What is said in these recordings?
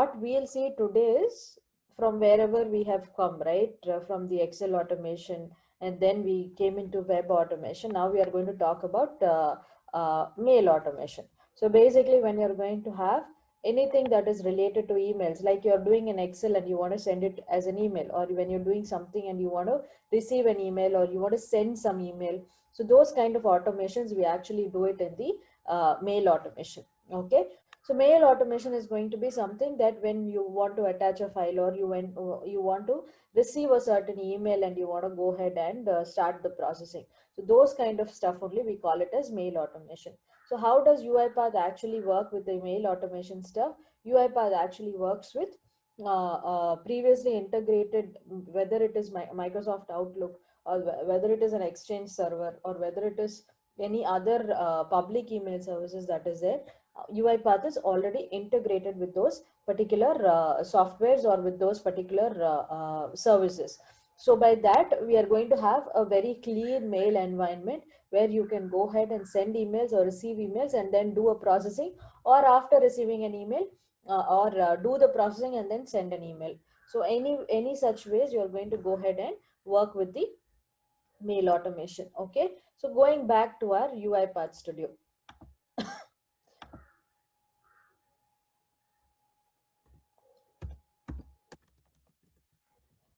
what we'll see today is from wherever we have come, right? From the Excel automation, and then we came into web automation. Now we are going to talk about mail automation. So basically, when you're going to have anything that is related to emails, like you're doing an Excel and you want to send it as an email, or when you're doing something and you want to receive an email, or you want to send some email. So those kind of automations, we actually do it in the mail automation. Okay. So mail automation is going to be something that when you want to attach a file, or you want to receive a certain email and you want to go ahead and start the processing. So those kind of stuff only we call it as mail automation. So how does UiPath actually work with the mail automation stuff? UiPath actually works with previously integrated, whether it is Microsoft Outlook, or whether it is an Exchange server, or whether it is any other public email services that is there. UiPath is already integrated with those particular softwares, or with those particular services. So by that, we are going to have a very clean mail environment where you can go ahead and send emails or receive emails and then do a processing, or after receiving an email, or do the processing and then send an email. So any such ways you are going to go ahead and work with the mail automation. Okay. So going back to our UiPath Studio.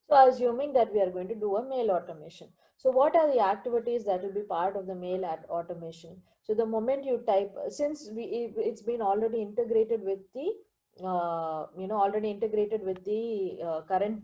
So assuming that we are going to do a mail automation. So what are the activities that will be part of the mail automation? So the moment you type, since it's been already integrated with the, already integrated with the current,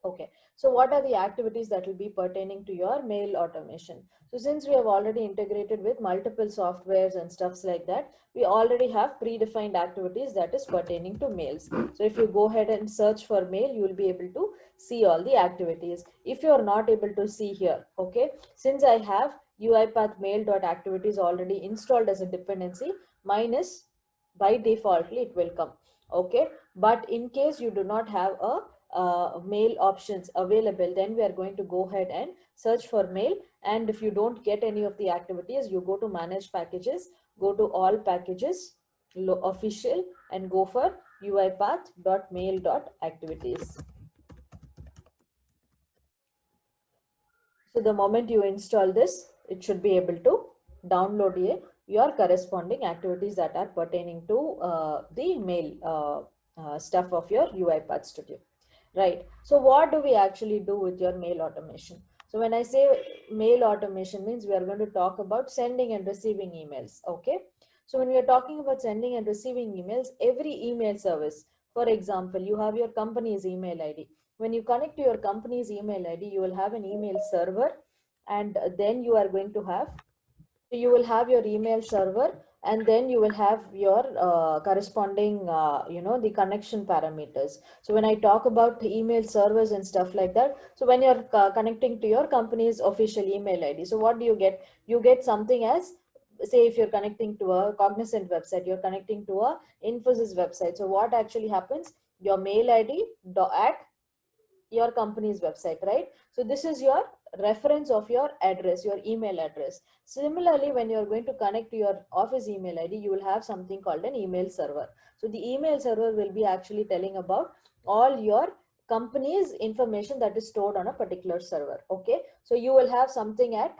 okay. So what are the activities that will be pertaining to your mail automation? So since we have already integrated with multiple softwares and stuffs like that, we already have predefined activities that is pertaining to mails. So if you go ahead and search for mail, you will be able to see all the activities. If you are not able to see here, okay, since I have UiPath mail.activities already installed as a dependency, mine is by defaultly it will come. Okay. But in case you do not have a mail options available, then we are going to go ahead and search for mail. And if you don't get any of the activities, you go to manage packages, go to all packages, official, and go for uipath.mail.activities. So the moment you install this, it should be able to download your corresponding activities that are pertaining to the mail stuff of your UiPath Studio. Right. So what do we actually do with your mail automation? So when I say mail automation, means we are going to talk about sending and receiving emails. Okay. So when we are talking about sending and receiving emails, every email service, for example, you have your company's email ID. When you connect to your company's email ID, you will have an email server, and then you are going to have, you will have your email server, and then you will have your corresponding, the connection parameters. So when I talk about email servers and stuff like that, so when you're connecting to your company's official email ID, so what do you get? You get something as, say, if you're connecting to a Cognizant website, you're connecting to a Infosys website. So what actually happens? Your mail ID at your company's website, right? So this is your reference of your address, your email address. Similarly, when you're going to connect to your office email ID, you will have something called an email server. So the email server will be actually telling about all your company's information that is stored on a particular server. Okay. So you will have something at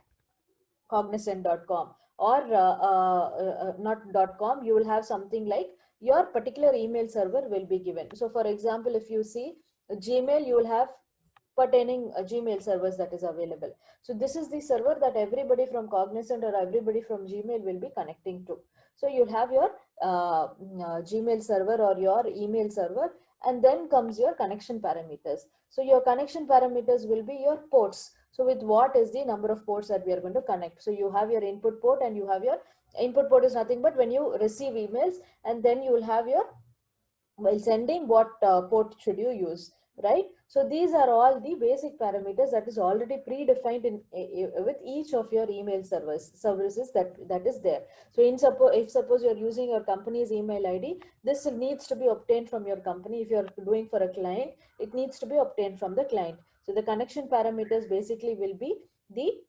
cognizant.com, or not .com, you will have something like your particular email server will be given. So for example, if you see Gmail, you will have pertaining Gmail servers that is available. So this is the server that everybody from Cognizant or everybody from Gmail will be connecting to. So you'll have your Gmail server or your email server, and then comes your connection parameters. So your connection parameters will be your ports. So with what is the number of ports that we are going to connect? So you have your input port, and you have your input port is nothing but when you receive emails, and then you will have your, while sending, what port should you use, right? So these are all the basic parameters that is already predefined in with each of your email services that is there. So if suppose you're using your company's email ID, this needs to be obtained from your company. If you're doing for a client, it needs to be obtained from the client. So the connection parameters basically will be the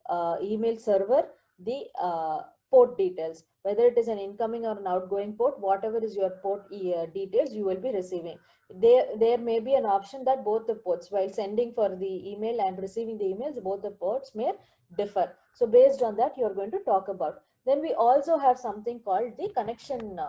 email server, the port details, whether it is an incoming or an outgoing port, whatever is your port details you will be receiving. There may be an option that both the ports, while sending for the email and receiving the emails, both the ports may differ. So based on that, you're going to talk about. Then we also have something called the connection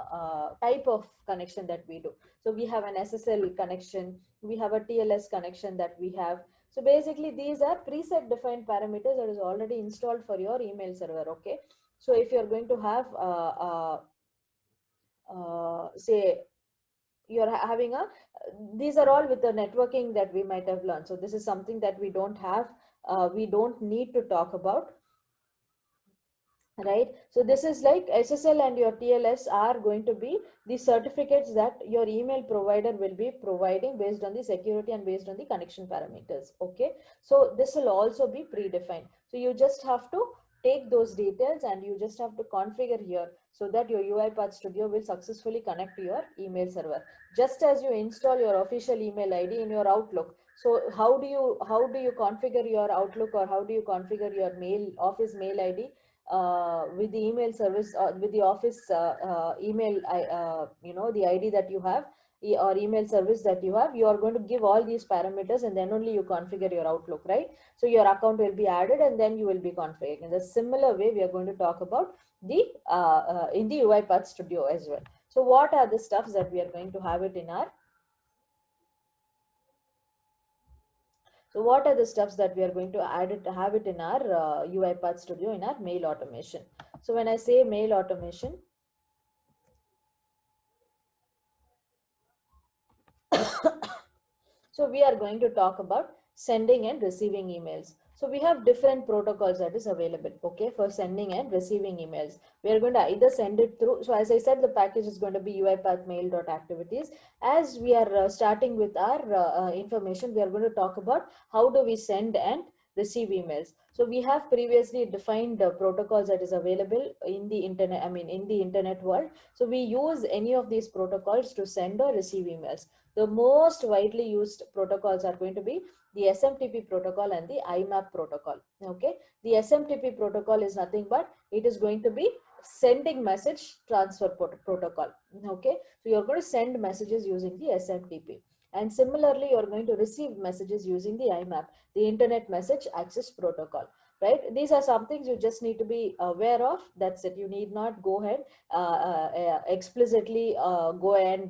type of connection that we do. So we have an SSL connection, we have a TLS connection that we have. So basically these are preset defined parameters that is already installed for your email server. Okay. So if you're going to have say you're having a, these are all with the networking that we might have learned. So this is something that we don't have, we don't need to talk about, right? So this is like SSL and your TLS are going to be the certificates that your email provider will be providing based on the security and based on the connection parameters. Okay, so this will also be predefined. So you just have to take those details and you just have to configure here so that your UiPath Studio will successfully connect to your email server, just as you install your official email ID in your Outlook. So how do you configure your Outlook, or how do you configure your mail office mail ID with the email service, with the office email, the ID that you have, or email service that you have? You are going to give all these parameters and then only you configure your Outlook, right? So your account will be added and then you will be configuring. In the similar way, we are going to talk about the in the UiPath Studio as well. So what are the stuffs that we are going to have it in our So what are the steps that we are going to have it in our UiPath Studio in our mail automation? So when I say mail automation, so we are going to talk about sending and receiving emails. So we have different protocols that is available, okay, for sending and receiving emails. We are going to either send it through, so as I said, the package is going to be UiPath mail.activities. As we are starting with our information, we are going to talk about how do we send and receive emails. So we have previously defined protocols that is available in the internet, in the internet world. So we use any of these protocols to send or receive emails. The most widely used protocols are going to be the SMTP protocol and the IMAP protocol. Okay, the SMTP protocol is nothing but it is going to be sending message transfer protocol. Okay, so you're going to send messages using the SMTP, and similarly you're going to receive messages using the IMAP, the Internet Message Access Protocol. Right, these are some things you just need to be aware of. That's it. You need not go ahead explicitly go and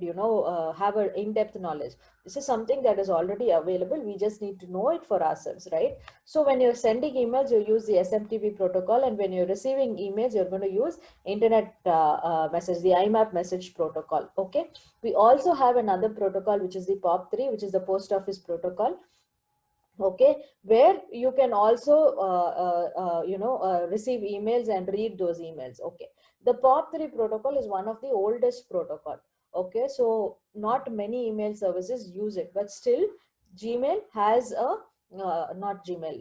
have an in-depth knowledge. This is something that is already available. We just need to know it for ourselves, right? So when you're sending emails, you use the SMTP protocol, and when you're receiving emails, you're going to use Internet Message, the IMAP message protocol. Okay, we also have another protocol which is the POP3, which is the post office protocol. Okay, where you can also receive emails and read those emails. Okay, the POP3 protocol is one of the oldest protocol. Okay, so not many email services use it, but still Gmail has a not Gmail,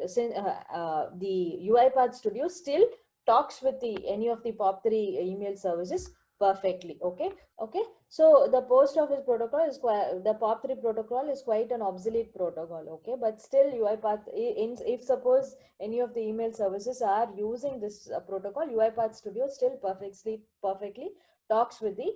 the UiPath Studio still talks with any of the POP3 email services perfectly. Okay, so the post office protocol is quite, the POP3 protocol is quite an obsolete protocol. Okay, but still UiPath, if suppose any of the email services are using this protocol, UiPath Studio still perfectly talks with the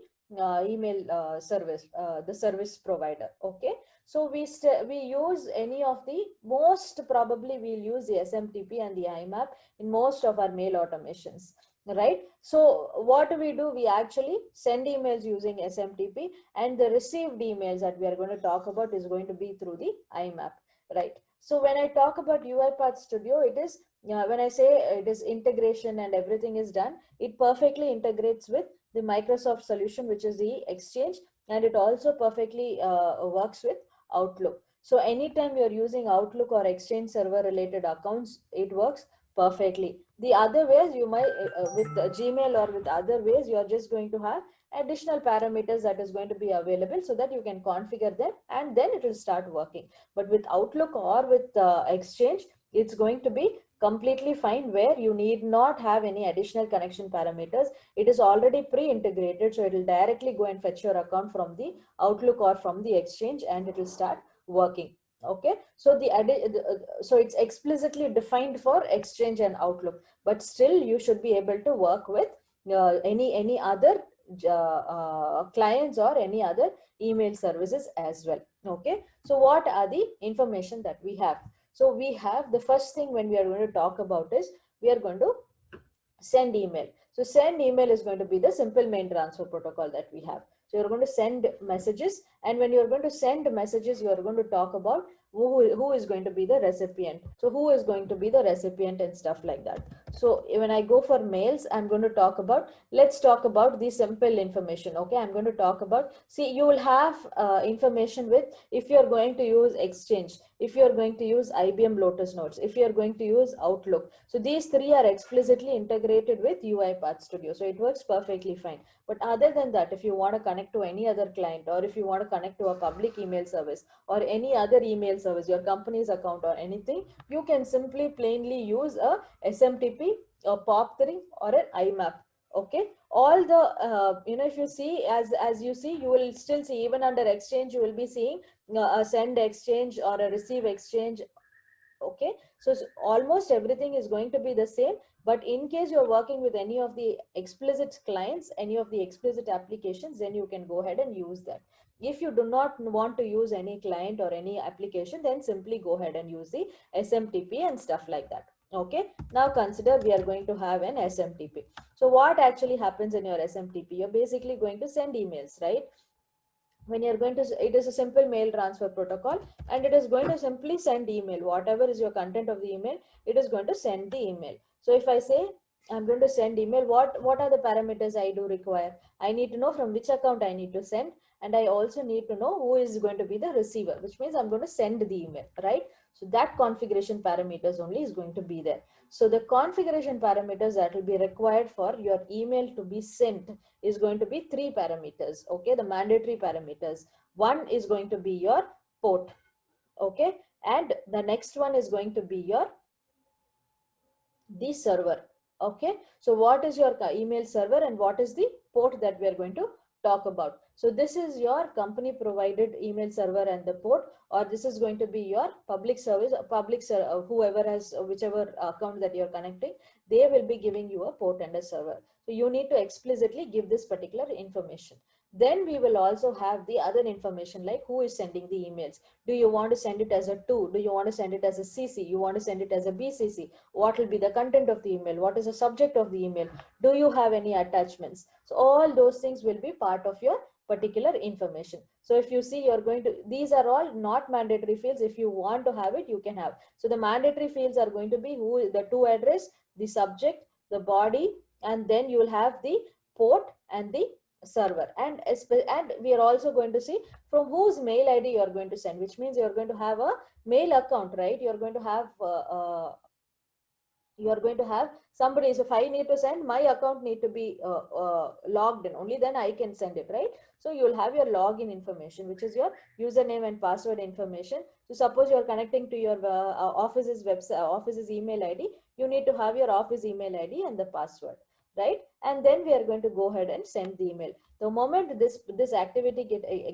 email service, the service provider. Okay, so we use any of the, most probably we'll use the SMTP and the IMAP in most of our mail automations. Right, so what do? We actually send emails using SMTP, and the received emails that we are going to talk about is going to be through the IMAP. Right, so when I talk about UiPath Studio, it is when I say it is integration and everything is done, it perfectly integrates with the Microsoft solution, which is the Exchange, and it also perfectly works with Outlook. So anytime you're using Outlook or Exchange server related accounts, it works perfectly. The other ways you might with Gmail or with other ways, you are just going to have additional parameters that is going to be available so that you can configure them and then it will start working. But with Outlook or with Exchange, it's going to be completely fine, where you need not have any additional connection parameters. It is already pre-integrated, so it will directly go and fetch your account from the Outlook or from the Exchange and it will start working. Okay, so so it's explicitly defined for Exchange and Outlook, but still you should be able to work with any other clients or any other email services as well. Okay, so what are the information that we have? So we have the first thing when we are going to talk about is we are going to send email. So send email is going to be the simple mail transfer protocol that we have. So you're going to send messages, and when you're going to send messages, you are going to talk about who is going to be the recipient. So who is going to be the recipient and stuff like that. So when I go for mails, I'm going to talk about, let's talk about the simple information. Okay, I'm going to talk about, see, you will have information with, if you're going to use Exchange, if you're going to use IBM Lotus Notes, if you're going to use Outlook. So these three are explicitly integrated with UiPath Studio. So it works perfectly fine. But other than that, if you want to connect to any other client, or if you want to connect to a public email service or any other email service, your company's account or anything, you can simply plainly use a SMTP, a POP3 or an IMAP. Okay, all the if you see, as you see, you will still see, even under Exchange you will be seeing a send exchange or a receive exchange. Okay, so almost everything is going to be the same, but in case you're working with any of the explicit clients, any of the explicit applications, then you can go ahead and use that. If you do not want to use any client or any application, then simply go ahead and use the SMTP and stuff like that. Okay, now consider we are going to have an SMTP. So what actually happens in your SMTP? You're basically going to send emails, right? When you're going to, it is a simple mail transfer protocol, and it is going to simply send email. Whatever is your content of the email, it is going to send the email. So if I say I'm going to send email, what are the parameters I do require? I need to know from which account I need to send, and I also need to know who is going to be the receiver, which means I'm going to send the email, right? So that configuration parameters only is going to be there. So the configuration parameters that will be required for your email to be sent is going to be three parameters. Okay, the mandatory parameters. One is going to be your port. Okay, and the next one is going to be your the server. Okay, so what is your email server and what is the port that we are going to talk about? So this is your company provided email server and the port, or this is going to be your public service, whoever has whichever account that you're connecting, they will be giving you a port and a server. So you need to explicitly give this particular information. Then we will also have the other information, like who is sending the emails. Do you want to send it as a to? Do you want to send it as a CC? You want to send it as a BCC? What will be the content of the email? What is the subject of the email? Do you have any attachments? So all those things will be part of your particular information. So if you see, you're going to, these are all not mandatory fields. If you want to have it, you can have. So the mandatory fields are going to be who, the to address, the subject, the body, and then you will have the port and the server. And we are also going to see from whose mail ID you are going to send, which means you are going to have a mail account, right? You're going to have somebody. So if I need to send, my account need to be logged in, only then I can send it, right? So you will have your login information, which is your username and password information. So suppose you are connecting to your office's website, office's email ID, you need to have your office email ID and the password, right? And then we are going to go ahead and send the email. The moment this activity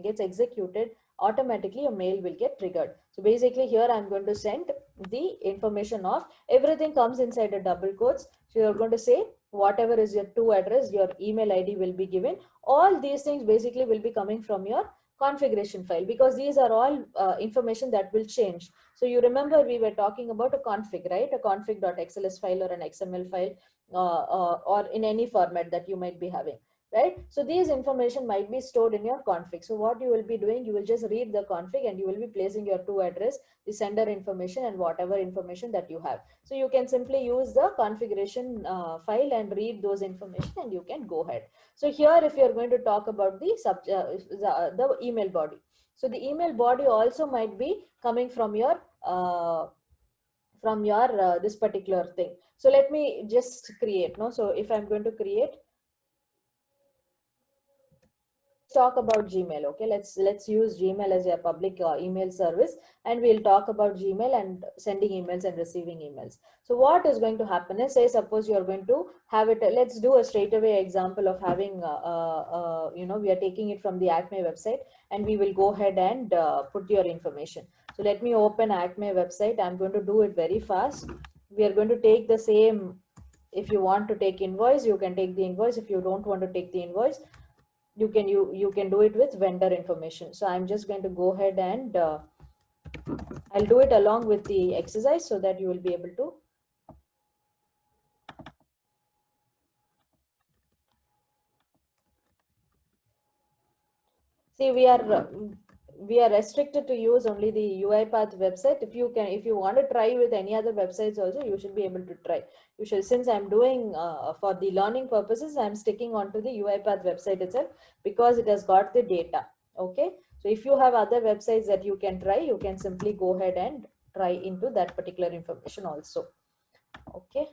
gets executed, automatically a mail will get triggered. So basically here I'm going to send the information of everything comes inside a double quotes. So you're going to say whatever is your to address, your email ID will be given. All these things basically will be coming from your configuration file, because these are all information that will change. So you remember we were talking about a config, right? A config.xls file or an XML file, or in any format that you might be having, right? So these information might be stored in your config. So what you will be doing, you will just read the config and you will be placing your to address, the sender information, and whatever information that you have. So you can simply use the configuration file and read those information, and you can go ahead. So here, if you're going to talk about the email body, so the email body also might be coming from your this particular thing. So let me just create, no? So if I'm going to create, talk about Gmail. Okay, let's use Gmail as a public email service, and we'll talk about Gmail and sending emails and receiving emails. So what is going to happen is, say suppose you're going to have it, let's do a straightaway example of having we are taking it from the Acme website, and we will go ahead and put your information. So let me open Acme website. I'm going to do it very fast. We are going to take the same If you want to take invoice, you can take the invoice. If you don't want to take the invoice, you can do it with vendor information. So I'm just going to go ahead and I'll do it along with the exercise so that you will be able to. See, we are restricted to use only the UiPath website. If you want to try with any other websites also, you should be able to try. You should, since I'm doing for the learning purposes, I'm sticking onto the UiPath website itself because it has got the data. Okay. So if you have other websites that you can try, you can simply go ahead and try into that particular information also. Okay.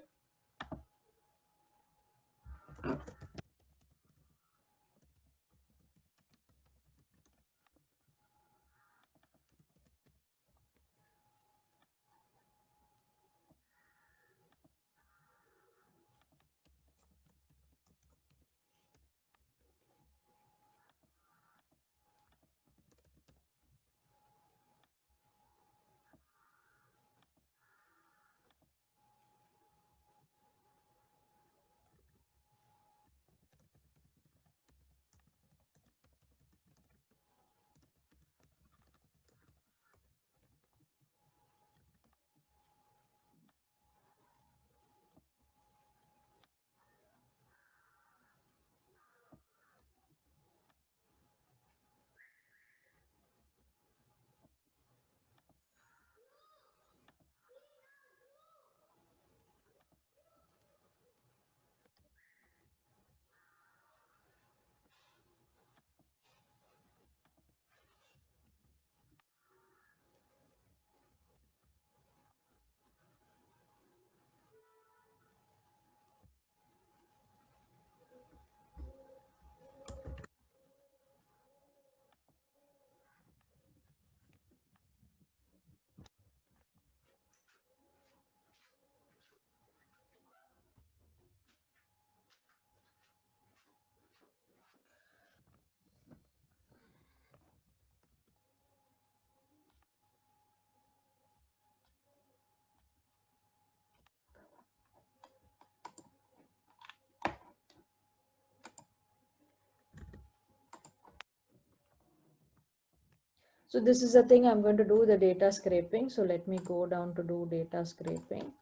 So this is the thing I'm going to do, the data scraping. So let me go down to do data scraping.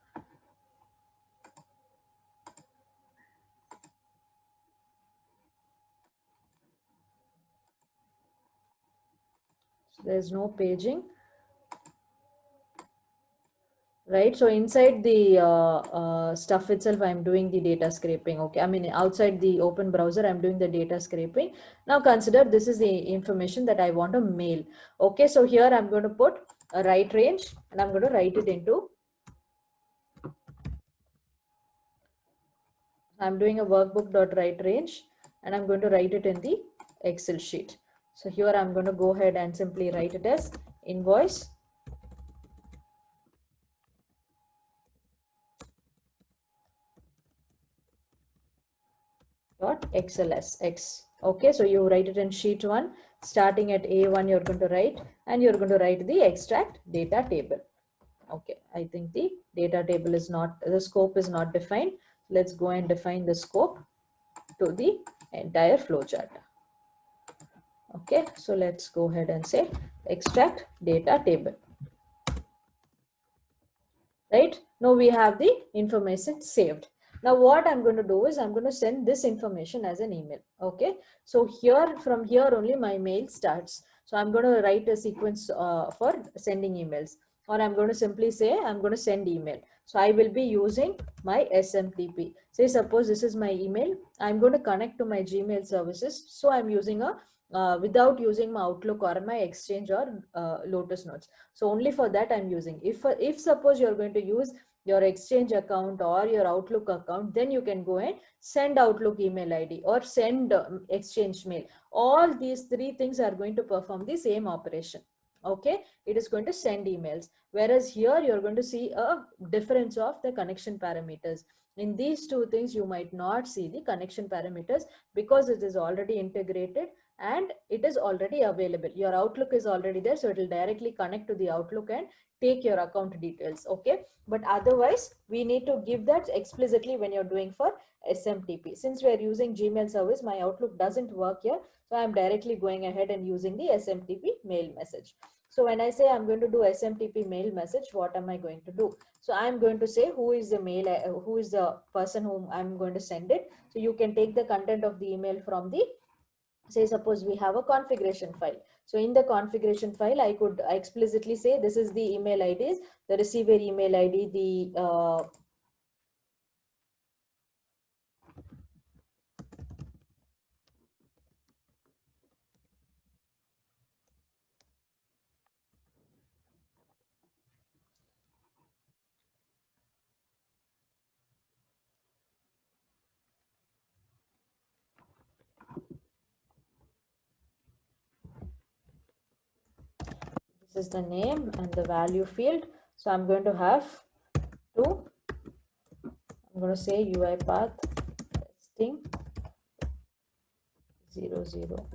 So there's no paging, right? So inside the stuff itself, I'm doing the data scraping. Okay, I mean outside the open browser, I'm doing the data scraping. Now consider this is the information that I want to mail. Okay, so here I'm going to put a write range and I'm going to write it into. I'm doing a workbook.write range and I'm going to write it in the Excel sheet. So here I'm going to go ahead and simply write it as invoice dot xlsx. Okay, so you write it in sheet 1, starting at A1 you're going to write, and you're going to write the extract data table. Okay, I think the data table is not, the scope is not defined. Let's go and define the scope to the entire flowchart. Okay, so let's go ahead and say extract data table. Right, now we have the information saved. Now what I'm going to do is I'm going to send this information as an email. Okay, so here, from here only my mail starts. So I'm going to write a sequence for sending emails, or I'm going to simply say I'm going to send email. So I will be using my SMTP. Say suppose this is my email, I'm going to connect to my Gmail services. So I'm using a without using my Outlook or my Exchange or Lotus Notes. So only for that I'm using. If suppose you're going to use your Exchange account or your Outlook account, then you can go and send Outlook email ID or send Exchange mail. All these three things are going to perform the same operation. Okay, it is going to send emails. Whereas here you're going to see a difference of the connection parameters. In these two things, you might not see the connection parameters because it is already integrated and it is already available. Your Outlook is already there, so it will directly connect to the Outlook and take your account details. Okay, but otherwise we need to give that explicitly when you're doing for SMTP. Since we are using Gmail service, my Outlook doesn't work here, so I'm directly going ahead and using the SMTP mail message. So when I say I'm going to do SMTP mail message, what am I going to do? So I'm going to say who is the mail, who is the person whom I'm going to send it. So you can take the content of the email from the, say suppose we have a configuration file. So in the configuration file, I could explicitly say this is the email IDs, the receiver email ID, this is the name and the value field. So I'm going to have to, I'm going to say uipath testing 00.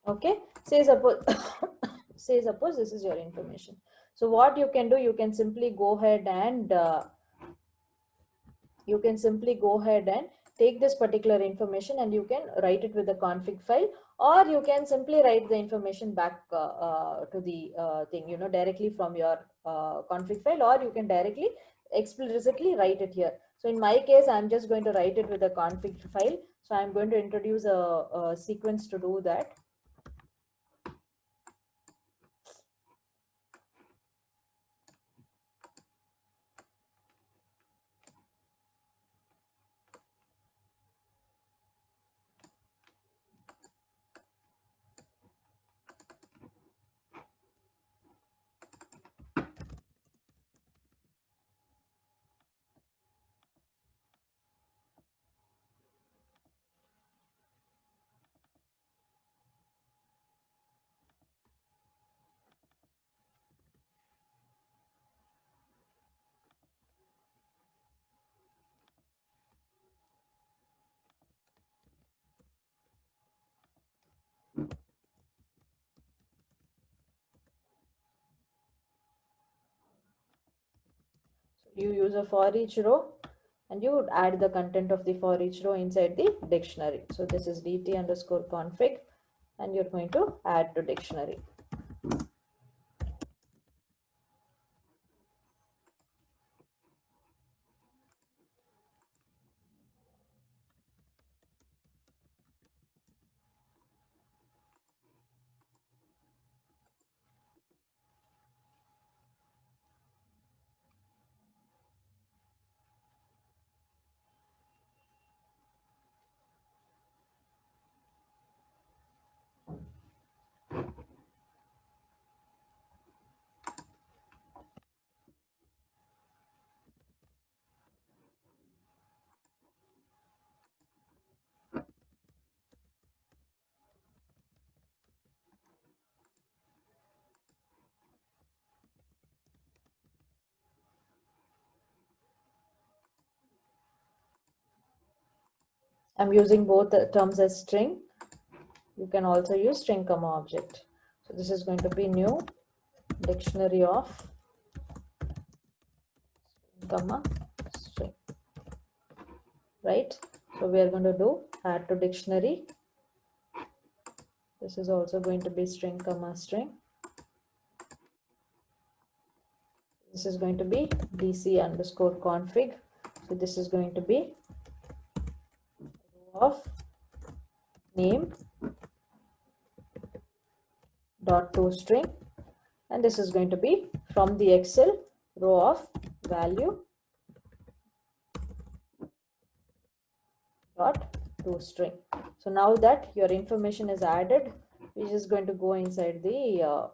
Okay, say suppose say suppose this is your information. So what you can do, you can simply go ahead and take this particular information and you can write it with the config file, or you can simply write the information back to the thing, directly from your config file, or you can directly explicitly write it here. So in my case, I'm just going to write it with the config file. So I'm going to introduce a sequence to do that. You use a for each row and you would add the content of the for each row inside the dictionary. So this is dt underscore config, and you're going to add to dictionary. I'm using both terms as string. You can also use string comma object. So this is going to be new dictionary of comma string, right? So we are going to do add to dictionary. This is also going to be string comma string. This is going to be dc underscore config. So this is going to be row of name dot toString, and this is going to be from the Excel row of value dot toString. So now that your information is added, we're just going to go inside the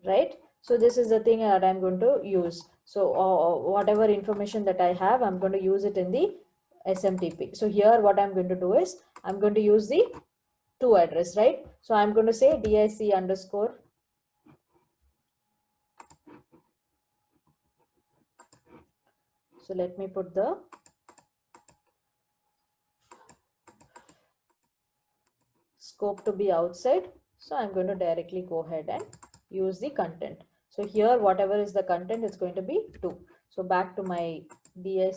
right. So this is the thing that I'm going to use. So whatever information that I have, I'm going to use it in the SMTP. So here what I'm going to do is I'm going to use the to address, right? So I'm going to say dic underscore. So let me put the scope to be outside. So I'm going to directly go ahead and use the content. So here whatever is the content, it's going to be 2. So back to my dic,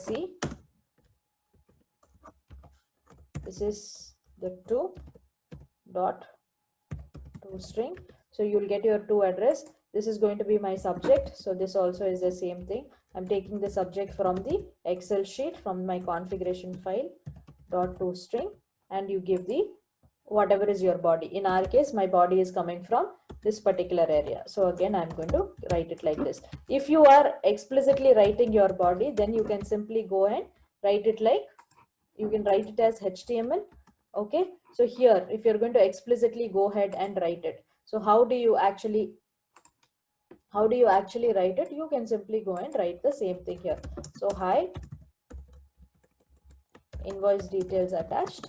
this is the 2 dot toString. So you'll get your to address. This is going to be my subject. So this also is the same thing. I'm taking the subject from the Excel sheet from my configuration file dot toString, and you give the whatever is your body. In our case, my body is coming from this particular area. So again, I'm going to write it like this. If you are explicitly writing your body, then you can simply go and write it like, you can write it as HTML. Okay. So here, if you're going to explicitly go ahead and write it. So how do you actually write it? You can simply go and write the same thing here. So hi, invoice details attached.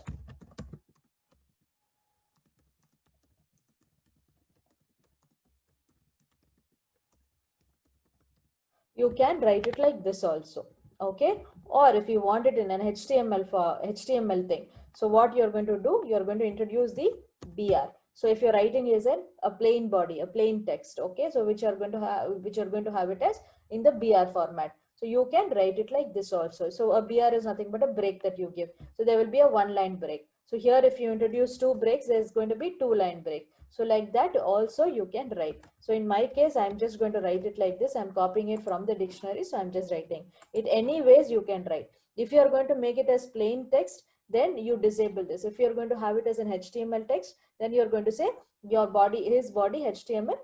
You can write it like this also. Okay. Or if you want it in an HTML for HTML thing. So what you're going to do, you're going to introduce the BR. So if you're writing is a plain body, a plain text, okay, so which are going to have it as in the BR format. So you can write it like this also. So a BR is nothing but a break that you give. So there will be a 1-line break. So here if you introduce 2 breaks, there's going to be 2-line break. So like that also you can write. So in my case, I'm just going to write it like this. I'm copying it from the dictionary. So I'm just writing it any ways you can write. If you are going to make it as plain text, then you disable this. If you're going to have it as an HTML text, then you're going to say your body, his body HTML,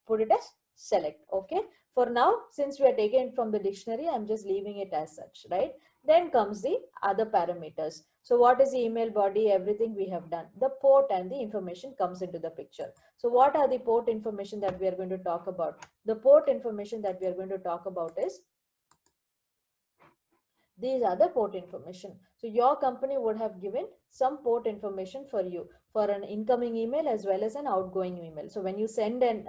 put it as select. Okay. For now, since we are taking it from the dictionary, I'm just leaving it as such, right? Then comes the other parameters. So what is the email body? Everything we have done. The port and the information comes into the picture. So what are the port information that we are going to talk about? The port information that we are going to talk about is these are the port information. So your company would have given some port information for you for an incoming email as well as an outgoing email. So when you send the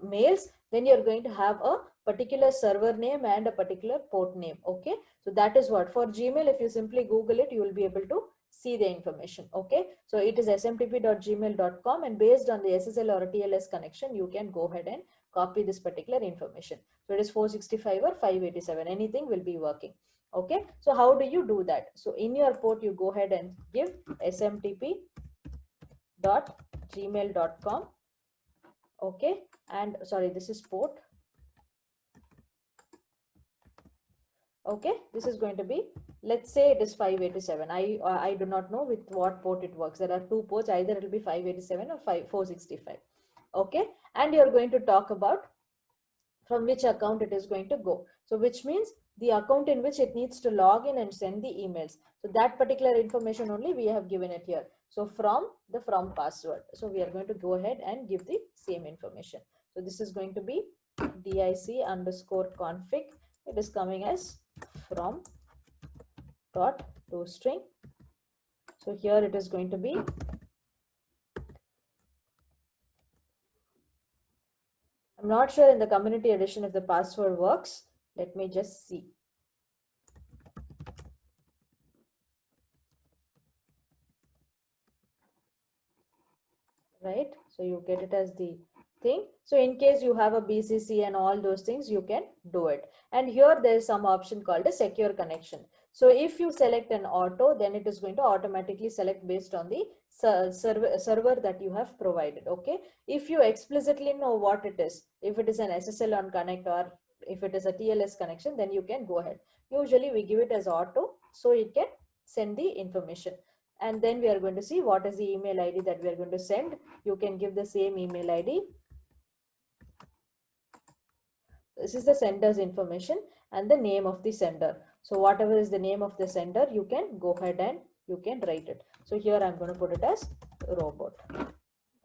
mails, then you're going to have a particular server name and a particular port name. Okay. So that is what for Gmail, if you simply Google it, you will be able to see the information. Okay. So it is smtp.gmail.com, and based on the SSL or a TLS connection, you can go ahead and copy this particular information. So it is 465 or 587, anything will be working. Okay. So how do you do that? So in your port, you go ahead and give smtp.gmail.com. Okay. And sorry, this is port. Okay. This is going to be, let's say it is 587. I do not know with what port it works. There are 2 ports, either it will be 587 or 465. Okay. And you're going to talk about from which account it is going to go. So which means the account in which it needs to log in and send the emails. So that particular information only we have given it here. So from password. So we are going to go ahead and give the same information. So this is going to be dic underscore config. it is coming as from dot toString. So here it is going to be, I'm not sure in the community edition if the password works. Let me just see. Right? So you get it as the thing. So in case you have a BCC and all those things, you can do it. And here there is some option called a secure connection. So if you select an auto, then it is going to automatically select based on the server that you have provided. Okay. If you explicitly know what it is, if it is an SSL on connect or if it is a TLS connection, then you can go ahead. Usually we give it as auto, so it can send the information. And then we are going to see what is the email ID that we are going to send. You can give the same email ID. This is the sender's information and the name of the sender. So whatever is the name of the sender, you can go ahead and you can write it. So here I'm going to put it as robot.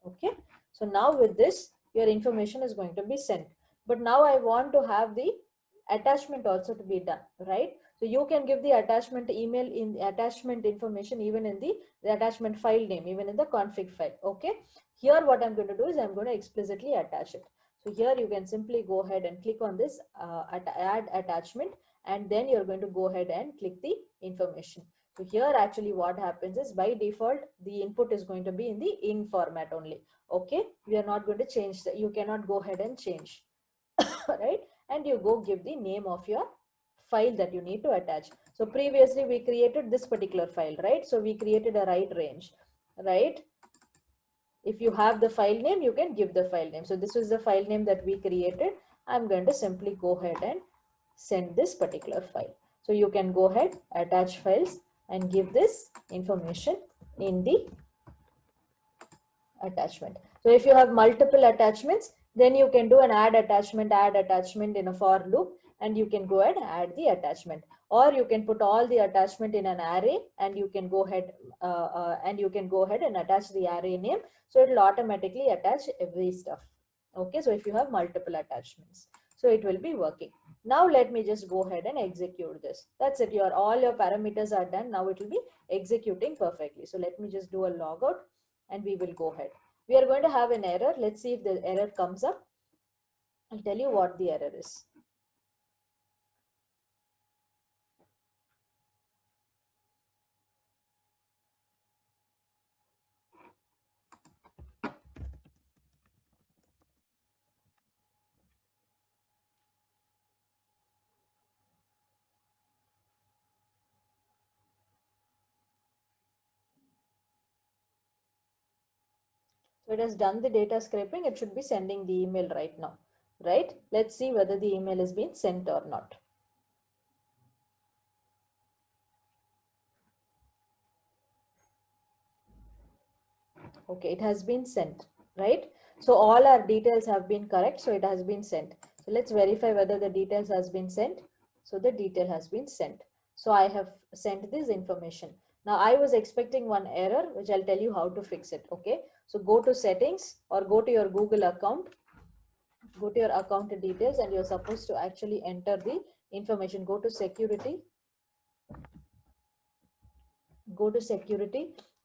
Okay. So now with this, your information is going to be sent. But now I want to have the attachment also to be done, right? So you can give the attachment email in the attachment information, even in the attachment file name, even in the config file. Okay. Here what I'm going to do is I'm going to explicitly attach it. So here you can simply go ahead and click on this add attachment, and then you're going to go ahead and click the information. So here actually what happens is by default, the input is going to be in the in format only. Okay. We are not going to change that. You cannot go ahead and change, right? And you go give the name of your file that you need to attach. So previously we created this particular file, right? So we created a write range, right? If you have the file name, you can give the file name. So this is the file name that we created. I'm going to simply go ahead and send this particular file. So you can go ahead, attach files and give this information in the attachment. So if you have multiple attachments, then you can do an add attachment in a for loop, and you can go ahead and add the attachment, or you can put all the attachment in an array, and you can go ahead and attach the array name. So it will automatically attach every stuff. Okay. So if you have multiple attachments, so it will be working. Now let me just go ahead and execute this. That's it. All your parameters are done. Now it will be executing perfectly. So let me just do a logout and we will go ahead. We are going to have an error. Let's see if the error comes up. I'll tell you what the error is. So it has done the data scraping. It should be sending the email right now, right? Let's see whether the email has been sent or not. Okay, it has been sent, right? So all our details have been correct. So it has been sent. So let's verify whether the details has been sent. So the detail has been sent. So I have sent this information. Now I was expecting one error, which I'll tell you how to fix it. Okay. So go to settings or go to your Google account, go to your account details, and you're supposed to actually enter the information. Go to security,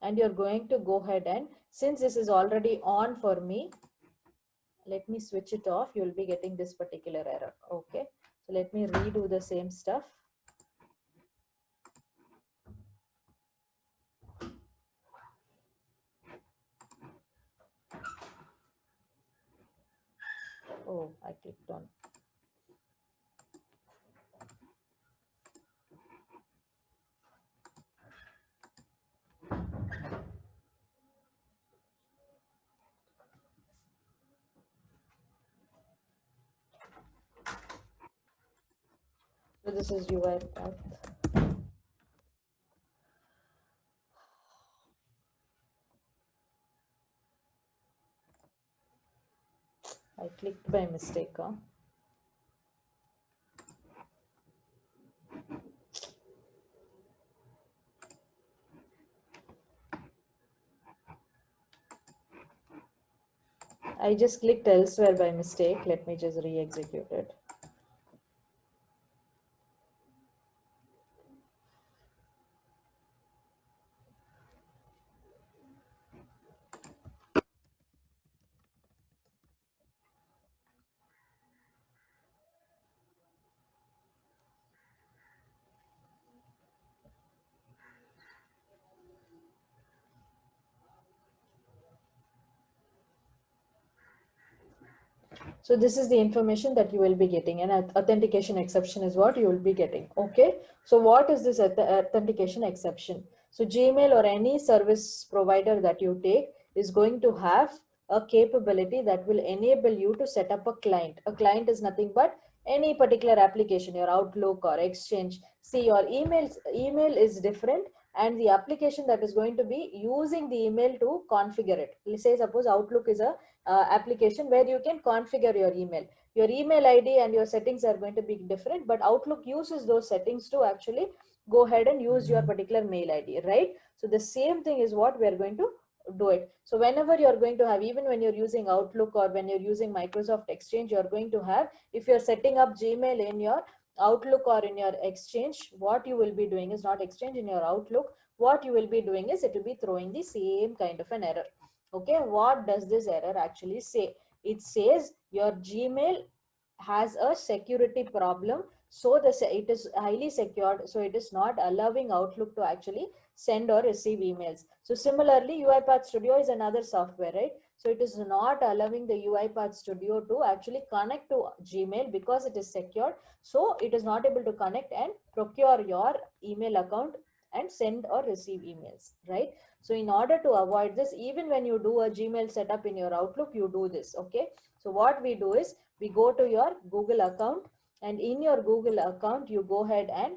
and you're going to go ahead, and since this is already on for me, let me switch it off. You'll be getting this particular error. Okay. So let me redo the same stuff. Oh, I clicked on. So this is uipath. I clicked by mistake. Huh? I just clicked elsewhere by mistake. Let me just re-execute it. So this is the information that you will be getting, and authentication exception is what you will be getting. Okay. So what is this authentication exception? So Gmail or any service provider that you take is going to have a capability that will enable you to set up a client. A client is nothing but any particular application, your Outlook or Exchange. See, your email is different, and the application that is going to be using the email to configure it. Let's say suppose Outlook is a application where you can configure your email. Your email ID and your settings are going to be different, but Outlook uses those settings to actually go ahead and use your particular mail ID, right? So the same thing is what we are going to do it. So whenever you're going to have, even when you're using Outlook or when you're using Microsoft Exchange, you're going to have, if you're setting up Gmail in your Outlook or in your Exchange, what you will be doing is not Exchange, in your Outlook, what you will be doing is it will be throwing the same kind of an error. Okay, what does this error actually say? It says your Gmail has a security problem, so it is highly secured, so it is not allowing Outlook to actually send or receive emails. So similarly, UiPath Studio is another software, right? So it is not allowing the UiPath Studio to actually connect to Gmail because it is secured. So it is not able to connect and procure your email account and send or receive emails, right? So in order to avoid this, even when you do a Gmail setup in your Outlook, you do this, okay? So what we do is we go to your Google account, and in your Google account, you go ahead and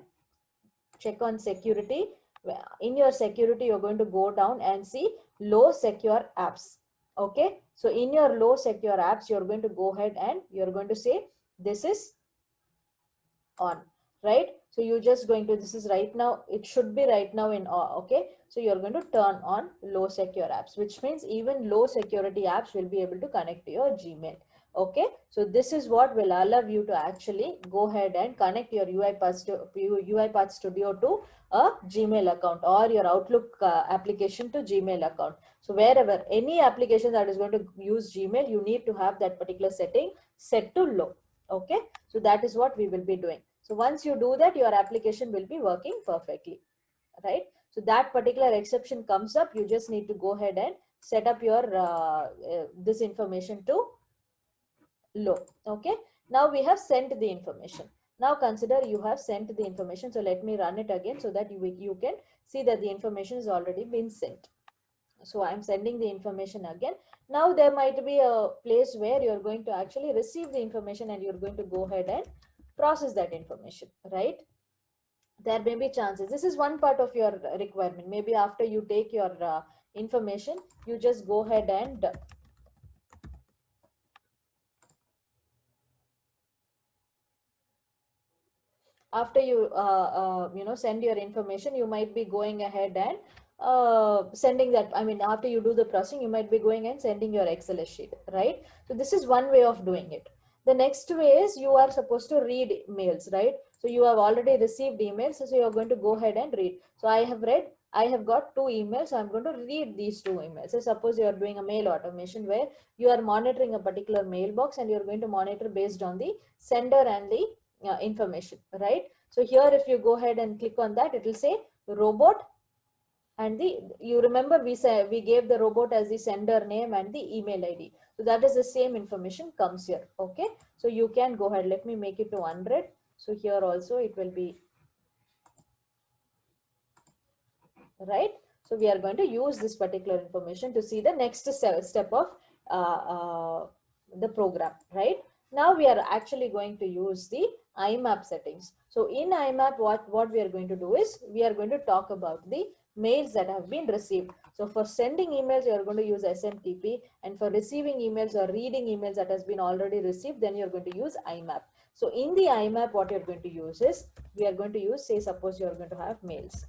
check on security. In your security, you're going to go down and see low secure apps. Okay. So in your low secure apps, you're going to go ahead and you're going to say this is on, right? So you're just going to, this is right now, it should be right now in okay. So you're going to turn on low secure apps, which means even low security apps will be able to connect to your Gmail. Okay, so this is what will allow you to actually go ahead and connect your UiPath Studio to a Gmail account or your Outlook application to Gmail account. So wherever any application that is going to use Gmail, you need to have that particular setting set to low. Okay, so that is what we will be doing. So once you do that, your application will be working perfectly, right? So that particular exception comes up, you just need to go ahead and set up your this information to low. Okay, now we have sent the information. Now consider you have sent the information. So let me run it again so that you can see that the information has already been sent. So I'm sending the information again. Now there might be a place where you're going to actually receive the information and you're going to go ahead and process that information, right? There may be chances. This is one part of your requirement. Maybe after you take your information, you just go ahead and after you send your information, you might be going ahead and sending that. I mean, after you do the processing, you might be going and sending your Excel sheet, right? So this is one way of doing it. The next way is you are supposed to read mails, right? So you have already received emails, so you are going to go ahead and read. So I have got 2 emails, so I'm going to read these 2 emails. So suppose you are doing a mail automation where you are monitoring a particular mailbox and you're going to monitor based on the sender and the information, right? So here, if you go ahead and click on that, it will say robot, and you remember we gave the robot as the sender name and the email ID. So that is the same information comes here. Okay, so you can go ahead. Let me make it to 100. So here also it will be right. So we are going to use this particular information to see the next step of the program, right? Now we are actually going to use the IMAP settings. So in IMAP, what we are going to do is we are going to talk about the mails that have been received. So for sending emails, you are going to use SMTP, and for receiving emails or reading emails that has been already received, then you're going to use IMAP. So in the IMAP, what you're going to use is we are going to use, say, suppose you're going to have mails,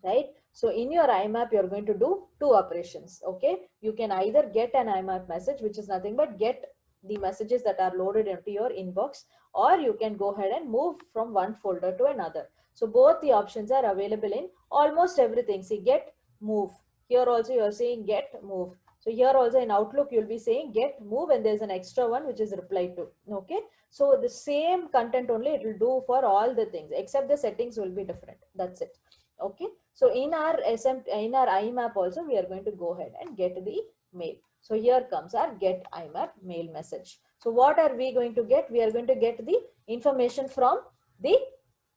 right? So in your IMAP, you're going to do 2 operations. Okay, you can either get an IMAP message, which is nothing but get the messages that are loaded into your inbox, or you can go ahead and move from one folder to another. So both the options are available in almost everything. See, get, move. Here also you're saying get, move. So here also in Outlook, you'll be saying get, move, and there's an extra one which is reply to. Okay, so the same content only it will do for all the things, except the settings will be different. That's it. Okay, so in our IMAP also, we are going to go ahead and get the mail. So here comes our get IMAP mail message. So what are we going to get? We are going to get the information from the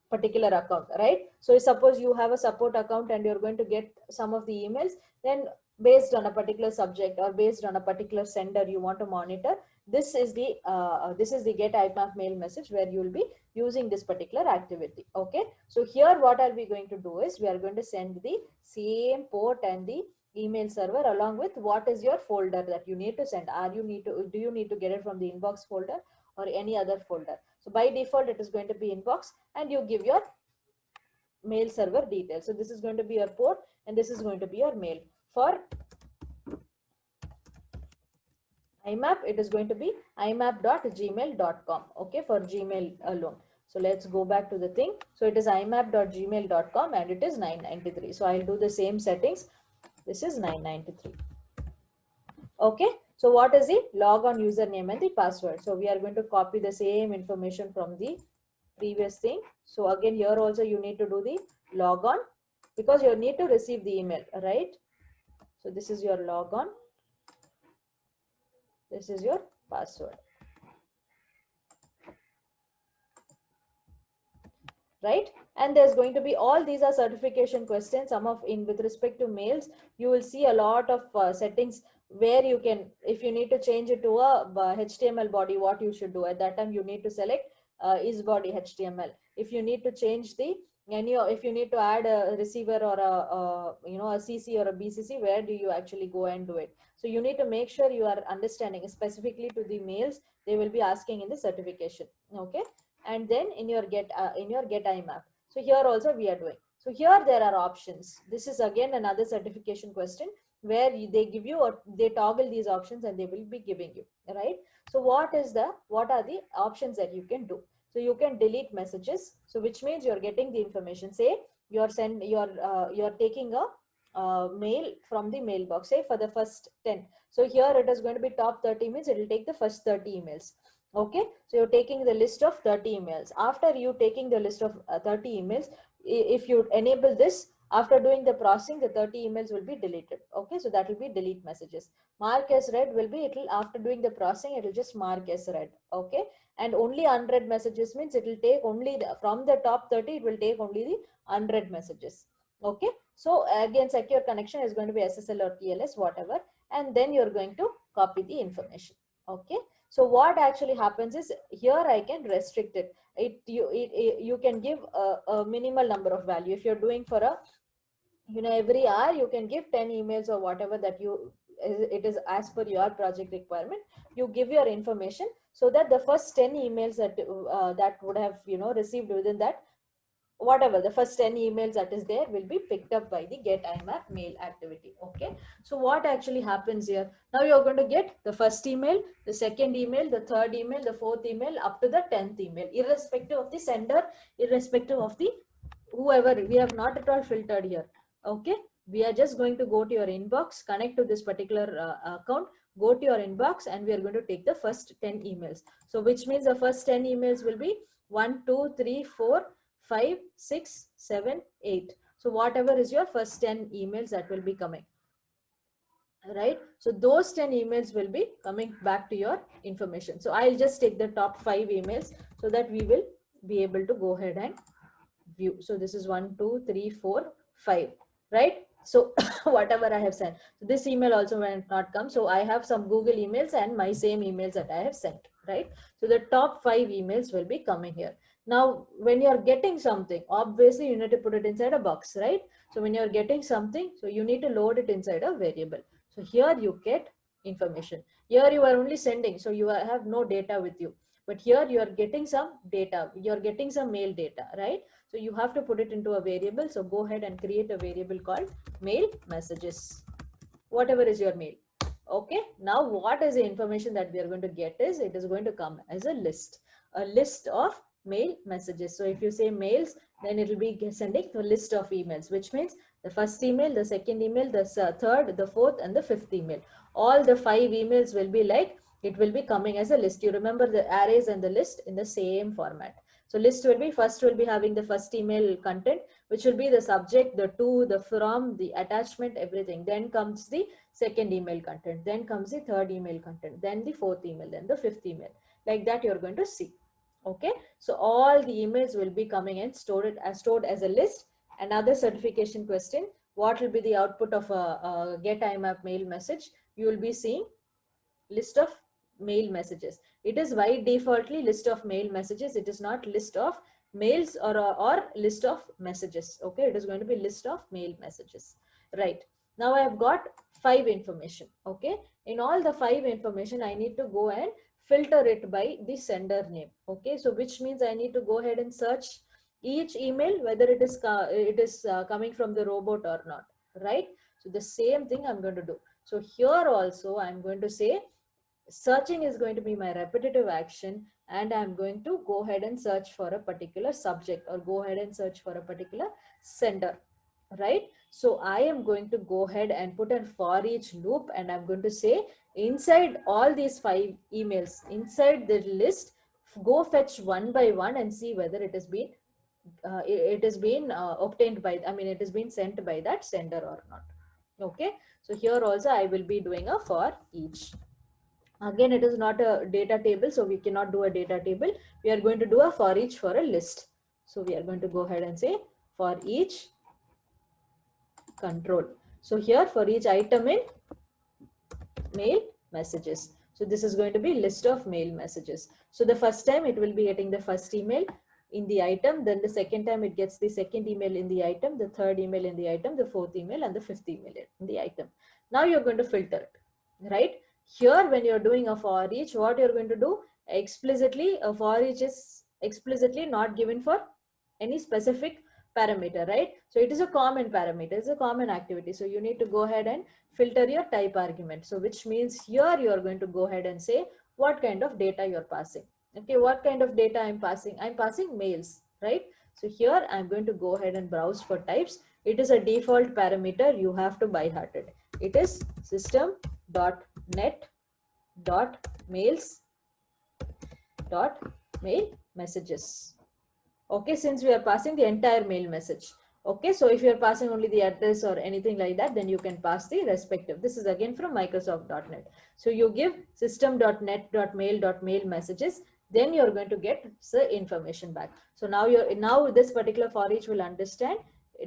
particular account, right? So suppose you have a support account and you're going to get some of the emails, then based on a particular subject or based on a particular sender you want to monitor, this is the get IMAP mail message where you will be using this particular activity. Okay, so here what are we going to do is we are going to send the same port and the email server along with what is your folder that you need to send. Do you need to get it from the inbox folder or any other folder? So by default it is going to be inbox, and you give your mail server details. So this is going to be your port and this is going to be your mail. For IMAP, it is going to be imap.gmail.com. Okay, for Gmail alone. So let's go back to the thing. So it is imap.gmail.com and it is 993. So I'll do the same settings. This is 993. Okay, so what is the logon username and the password? So we are going to copy the same information from the previous thing. So again, here also you need to do the logon because you need to receive the email, right? So this is your logon. This is your password, right? And there's going to be, all these are certification questions. Some of in with respect to mails, you will see a lot of settings where you can, if you need to change it to a HTML body, what you should do at that time, you need to select is body HTML. If you need to change the if you need to add a receiver or a CC or a BCC, where do you actually go and do it? So you need to make sure you are understanding specifically to the mails they will be asking in the certification. Okay, and then in your get IMAP. So here also we are doing. So here there are options. This is again another certification question where they give you, or they toggle these options and they will be giving you, right? So what are the options that you can do? So you can delete messages. So which means you're getting the information. Say you're taking a mail from the mailbox, say for the first 10. So here it is going to be top 30 means it will take the first 30 emails. Okay, so you're taking the list of 30 emails. After you taking the list of 30 emails, if you enable this, after doing the processing, the 30 emails will be deleted. Okay, so that will be delete messages. Mark as read will be, after doing the processing, it will just mark as read. Okay, and only unread messages means it will take only from the top 30, it will take only the unread messages. Okay, so again, secure connection is going to be SSL or TLS, whatever, and then you're going to copy the information. Okay, so what actually happens is, here I can restrict it. You can give a minimal number of value. If you're doing for a, every hour you can give 10 emails or whatever that it is as per your project requirement. You give your information so that the first 10 emails that would have received within that, whatever the first 10 emails that is there, will be picked up by the get IMAP mail activity. Okay, so what actually happens here, now you're going to get the first email, the second email, the third email, the fourth email, up to the 10th email, irrespective of the sender, irrespective of the whoever. We have not at all filtered here. Okay, we are just going to go to your inbox, connect to this particular account, go to your inbox, and we are going to take the first 10 emails. So which means the first 10 emails will be 1 2 3 4 5 6 7 8. So whatever is your first 10 emails that will be coming, right? So those 10 emails will be coming back to your information. So I'll just take the top 5 emails so that we will be able to go ahead and view. So this is 1 2 3 4 5, right? So whatever I have sent, so this email also will not come. So I have some Google emails and my same emails that I have sent, right? So the top 5 emails will be coming here. Now when you're getting something, obviously you need to put it inside a box, right? So when you're getting something, so you need to load it inside a variable. So here you get information. Here you are only sending, so you have no data with you. But here you are getting some data, you're getting some mail data, right? So you have to put it into a variable. So go ahead and create a variable called mail messages, whatever is your mail. Okay, now what is the information that we are going to get is, it is going to come as a list of mail messages. So if you say mails, then it will be sending a list of emails, which means the first email, the second email, the third, the fourth, and the fifth email. All the 5 emails will be like, it will be coming as a list. You remember the arrays and the list in the same format. So list will be, first will be having the first email content, which will be the subject, the to, the from, the attachment, everything. Then comes the second email content, then comes the third email content, then the fourth email, then the fifth email. Like that you're going to see. Okay, so all the emails will be coming and stored as a list. Another certification question: what will be the output of a get IMAP mail message? You will be seeing list of mail messages. It is by defaultly list of mail messages. It is not list of mails or list of messages. Okay, it is going to be list of mail messages. Right, now I have got 5 information. Okay, in all the 5 information I need to go and filter it by the sender name. Okay, so which means I need to go ahead and search each email whether it is coming from the robot or not. Right, so the same thing I'm going to do. So here also I'm going to say searching is going to be my repetitive action, and I'm going to go ahead and search for a particular subject or go ahead and search for a particular sender. Right, so I am going to go ahead and put a for each loop, and I'm going to say inside all these 5 emails, inside the list, go fetch one by one and see whether it has been obtained by, I mean it has been sent by that sender or not. Okay, so here also I will be doing a for each. Again, it is not a data table, so we cannot do a data table. We are going to do a for each for a list. So we are going to go ahead and say for each control. So here for each item in mail messages. So this is going to be list of mail messages. So the first time it will be getting the first email in the item, then the second time it gets the second email in the item, the third email in the item, the fourth email, and the fifth email in the item. Now you're going to filter it, right? Here when you're doing a for each, what you're going to do explicitly, a for each is explicitly not given for any specific parameter, right? So it is a common parameter, it's a common activity. So you need to go ahead and filter your type argument. So which means here you are going to go ahead and say what kind of data you're passing. Okay, what kind of data I'm passing mails, right? So here I'm going to go ahead and browse for types. It is a default parameter, you have to by heart it. It is system.net.mails.mail messages. Okay, since we are passing the entire mail message. Okay, so if you are passing only the address or anything like that, then you can pass the respective. This is again from Microsoft.net. So you give system.net.mail.mail messages, then you're going to get the information back. So now this particular for each will understand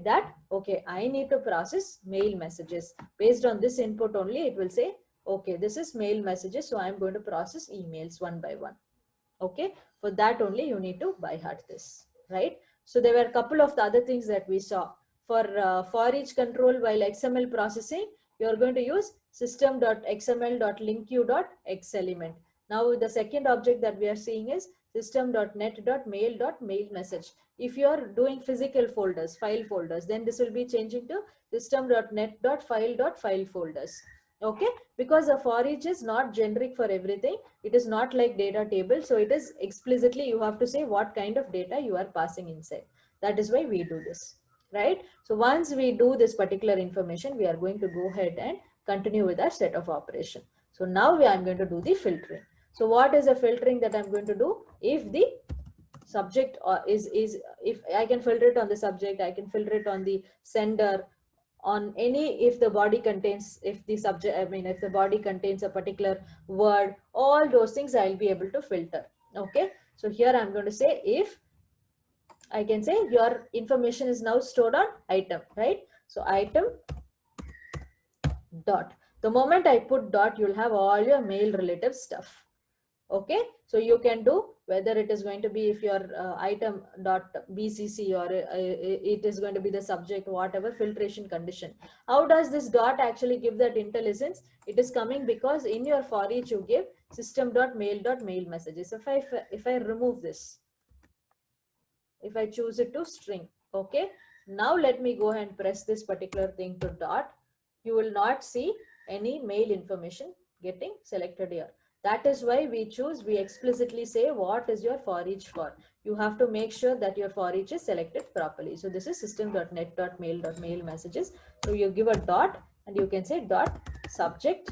that, okay, I need to process mail messages. Based on this input only, it will say, okay, this is mail messages, so I'm going to process emails one by one. Okay, for that only you need to by heart this, right? So there were a couple of the other things that we saw. For each control while XML processing, you are going to use system.xml.linkU.xElement. Now the second object that we are seeing is system.net.mail.mail message. If you are doing physical folders, file folders, then this will be changing to system.net.file.file folders. Okay, because a for each is not generic for everything. It is not like data table. So it is explicitly, you have to say what kind of data you are passing inside. That is why we do this, right? So once we do this particular information, we are going to go ahead and continue with our set of operation. So now I'm going to do the filtering. So what is the filtering that I'm going to do? If the subject if I can filter it on the subject, I can filter it on the sender, on any, if the body contains, if the subject, I mean if the body contains a particular word, all those things I'll be able to filter. Okay, so here I'm going to say if, I can say your information is now stored on item, right? So item dot, the moment I put dot, you'll have all your mail relative stuff. Okay, so you can do whether it is going to be, if your item dot bcc or it is going to be the subject, whatever filtration condition. How does this dot actually give that intelligence? It is coming because in your for each you give system.mail.mail messages. If I remove this, if I choose it to string, okay, now let me go ahead and press this particular thing to dot, you will not see any mail information getting selected here. That is why we explicitly say what is your for each for. You have to make sure that your for each is selected properly. So this is system.net.mail.mail messages. So you give a dot and you can say dot subject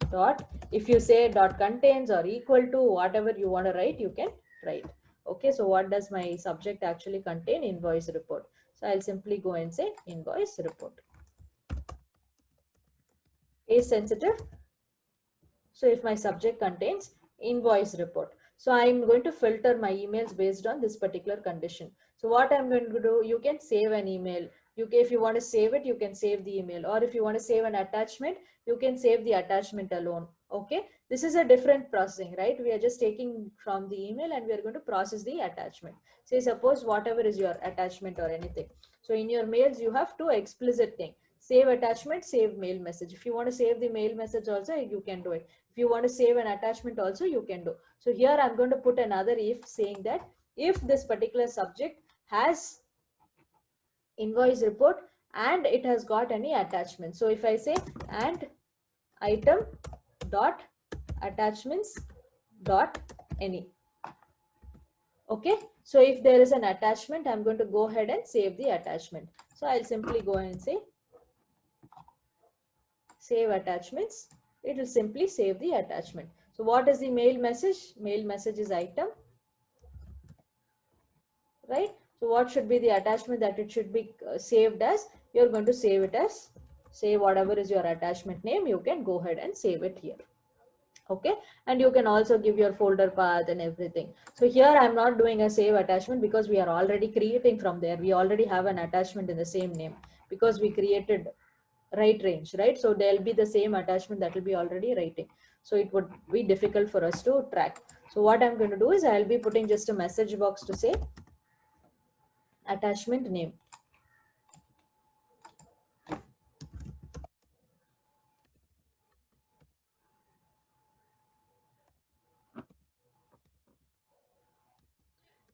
dot, if you say dot contains or equal to, whatever you want to write, you can write. Okay, so what does my subject actually contain? Invoice report. So I'll simply go and say invoice report. Case sensitive. So if my subject contains invoice report, so I'm going to filter my emails based on this particular condition. So what I'm going to do, you can save an email. If you want to save it, you can save the email, or if you want to save an attachment, you can save the attachment alone. Okay, this is a different processing, right? We are just taking from the email and we are going to process the attachment. Say suppose whatever is your attachment or anything. So in your mails, you have two explicit things: save attachment, save mail message. If you want to save the mail message also, you can do it. If you want to save an attachment also, you can do. So here I'm going to put another if, saying that if this particular subject has invoice report and it has got any attachment. So if I say and item dot attachments dot any. Okay, so if there is an attachment, I'm going to go ahead and save the attachment. So I'll simply go and say save attachments. It will simply save the attachment. So what is the mail message? Mail message is item, right? So what should be the attachment that it should be saved as? You're going to save it as, say whatever is your attachment name, you can go ahead and save it here. Okay, and you can also give your folder path and everything. So here I'm not doing a save attachment because we are already creating from there. We already have an attachment in the same name because we created right range, right? So there'll be the same attachment that will be already writing. So it would be difficult for us to track. So what I'm going to do is I'll be putting just a message box to say attachment name.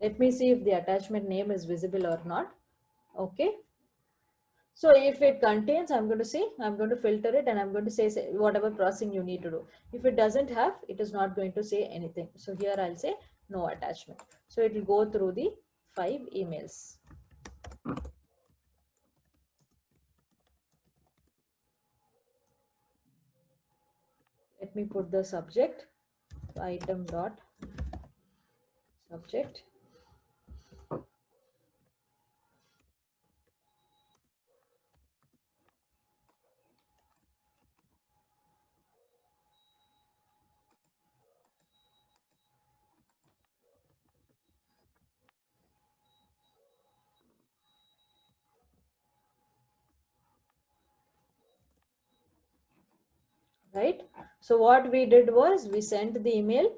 Let me see if the attachment name is visible or not. Okay. So if it contains, I'm going to say, I'm going to filter it and I'm going to say whatever processing you need to do. If it doesn't have, it is not going to say anything. So here I'll say no attachment. So it will go through the 5 emails. Let me put the subject, item dot subject. Right. So what we did was we sent the email.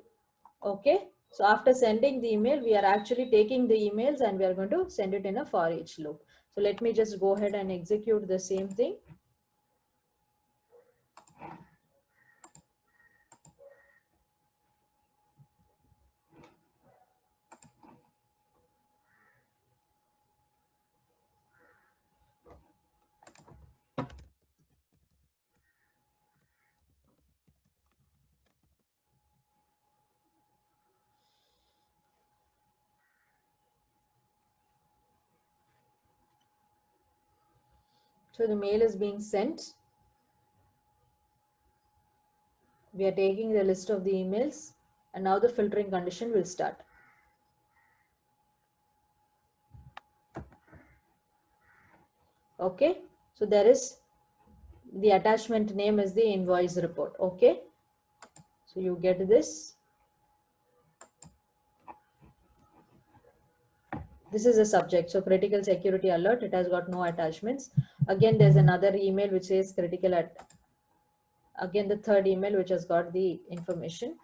Okay. So after sending the email, we are actually taking the emails and we are going to send it in a for each loop. So let me just go ahead and execute the same thing. So the mail is being sent. We are taking the list of the emails and now the filtering condition will start. Okay. So there is the attachment name is the invoice report. Okay. So you get this. This is a subject. So critical security alert. It has got no attachments. Again, there's another email which says critical again the third email which has got the information,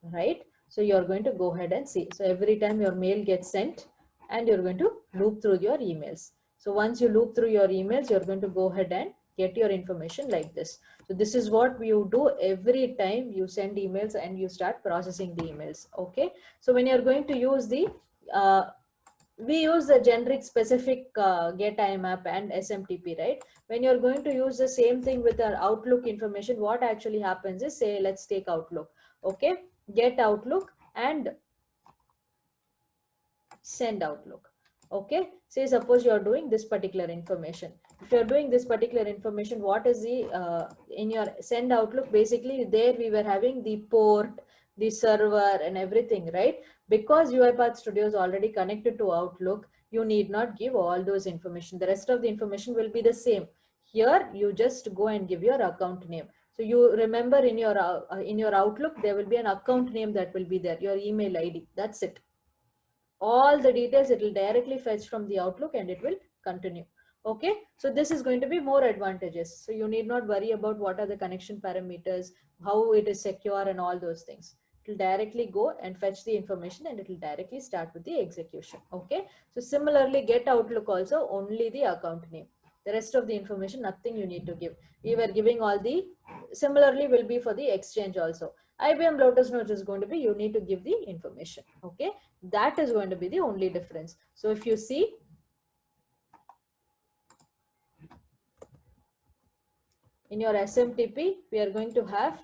right? So you're going to go ahead and see. So every time your mail gets sent and you're going to loop through your emails. So once you loop through your emails, you're going to go ahead and get your information like this. So this is what you do every time you send emails and you start processing the emails. Okay. So when you're going to use the we use the generic specific get IMAP and SMTP, right? When you're going to use the same thing with our Outlook information, what actually happens is, say, let's take Outlook. Okay, get Outlook and send Outlook. Okay, say suppose you're doing this particular information. If you're doing this particular information, what is the in your send Outlook? Basically, there we were having the port, the server and everything, right? Because UiPath Studio is already connected to Outlook, you need not give all those information. The rest of the information will be the same. Here, you just go and give your account name. So you remember in your Outlook, there will be an account name that will be there, your email ID. That's it. All the details it will directly fetch from the Outlook and it will continue. Okay, so this is going to be more advantageous. So you need not worry about what are the connection parameters, how it is secure and all those things. It will directly go and fetch the information and it will directly start with the execution. Okay, so similarly get Outlook also only the account name. The rest of the information, nothing you need to give. We were giving all the, similarly will be for the exchange also. IBM Lotus Notes is going to be, you need to give the information. Okay, that is going to be the only difference. So if you see, in your SMTP, we are going to have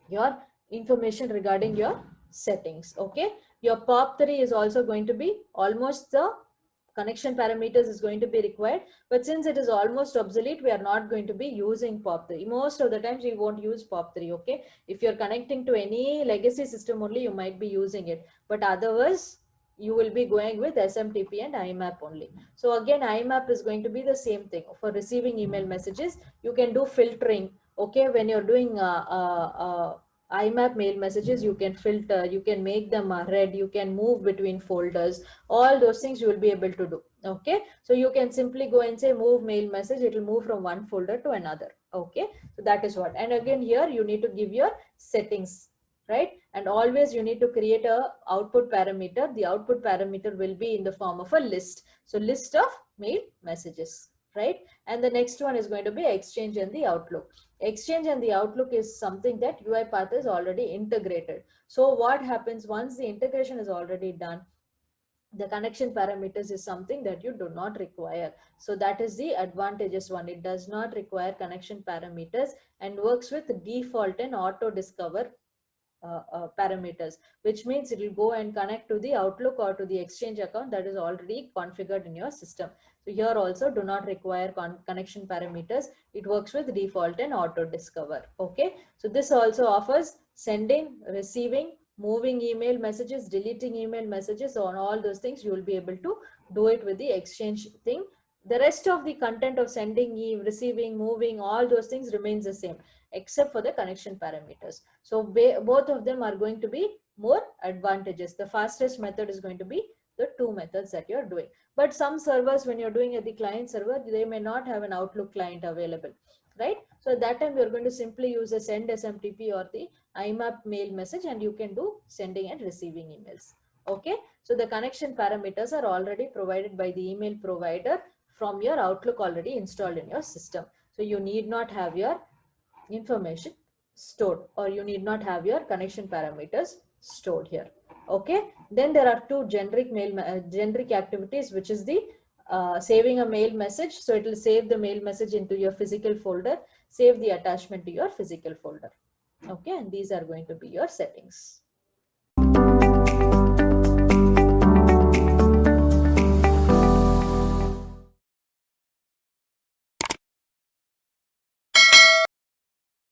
your information regarding your settings. Okay, your POP3 is also going to be almost the connection parameters is going to be required, but since it is almost obsolete, we are not going to be using POP3. Most of the times we won't use POP3. Okay, if you're connecting to any legacy system only, you might be using it, but otherwise you will be going with SMTP and IMAP only. So again, IMAP is going to be the same thing. For receiving email messages, you can do filtering. Okay, when you're doing IMAP mail messages, you can filter, you can make them red, you can move between folders, all those things you will be able to do. Okay, so you can simply go and say move mail message, it will move from one folder to another. Okay, so that is what. And again, here you need to give your settings, right? And always you need to create a output parameter. The output parameter will be in the form of a list. So list of mail messages, right? And the next one is going to be Exchange and the Outlook. Exchange and the Outlook is something that UiPath is already integrated. So what happens once the integration is already done, the connection parameters is something that you do not require. So that is the advantageous one. It does not require connection parameters and works with default and auto discover parameters, which means it will go and connect to the Outlook or to the Exchange account that is already configured in your system. So here also do not require connection parameters. It works with default and auto discover. Okay, so this also offers sending, receiving, moving email messages, deleting email messages, on all those things you will be able to do it with the Exchange thing. The rest of the content of sending, receiving, moving, all those things remains the same except for the connection parameters. So both of them are going to be more advantageous. The fastest method is going to be the two methods that you're doing. But some servers, when you're doing at the client server, they may not have an Outlook client available, right? So at that time, you're going to simply use a send SMTP or the IMAP mail message, and you can do sending and receiving emails. Okay, so the connection parameters are already provided by the email provider from your Outlook already installed in your system. So you need not have your information stored, or you need not have your connection parameters stored here. Okay, then there are two generic generic activities, which is the saving a mail message. So it will save the mail message into your physical folder, save the attachment to your physical folder. Okay, and these are going to be your settings.